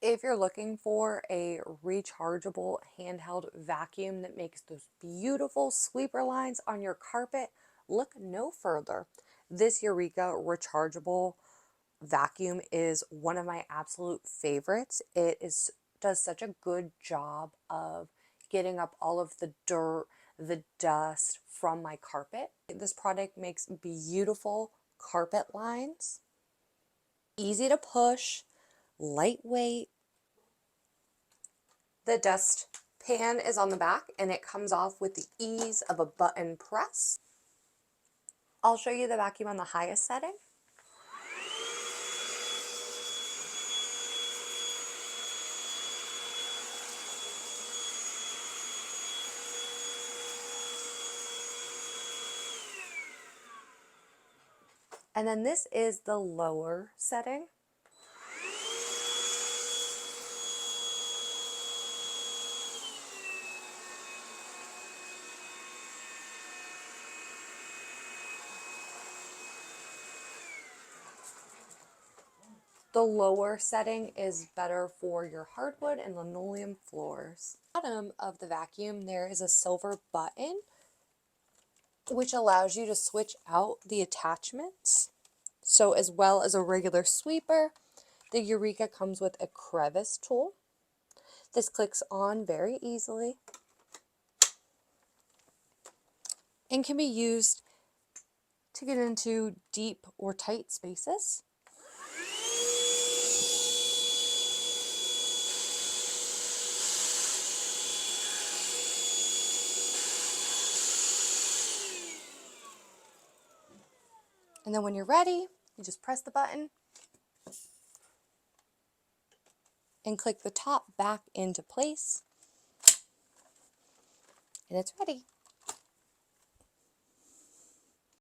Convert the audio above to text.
If you're looking for a rechargeable handheld vacuum that makes those beautiful sweeper lines on your carpet, look no further. This EUREKA Rechargeable vacuum is one of my absolute favorites. Does such a good job of getting up all of the dirt, the dust from my carpet. This product makes beautiful carpet lines, easy to push, lightweight. The dust pan is on the back and it comes off with the ease of a button press. I'll show you the vacuum on the highest setting. And then this is the lower setting. The lower setting is better for your hardwood and linoleum floors. At the bottom of the vacuum, there is a silver button which allows you to switch out the attachments. So as well as a regular sweeper, the EUREKA comes with a crevice tool. This clicks on very easily and can be used to get into deep or tight spaces. And then when you're ready, you just press the button and click the top back into place, and it's ready.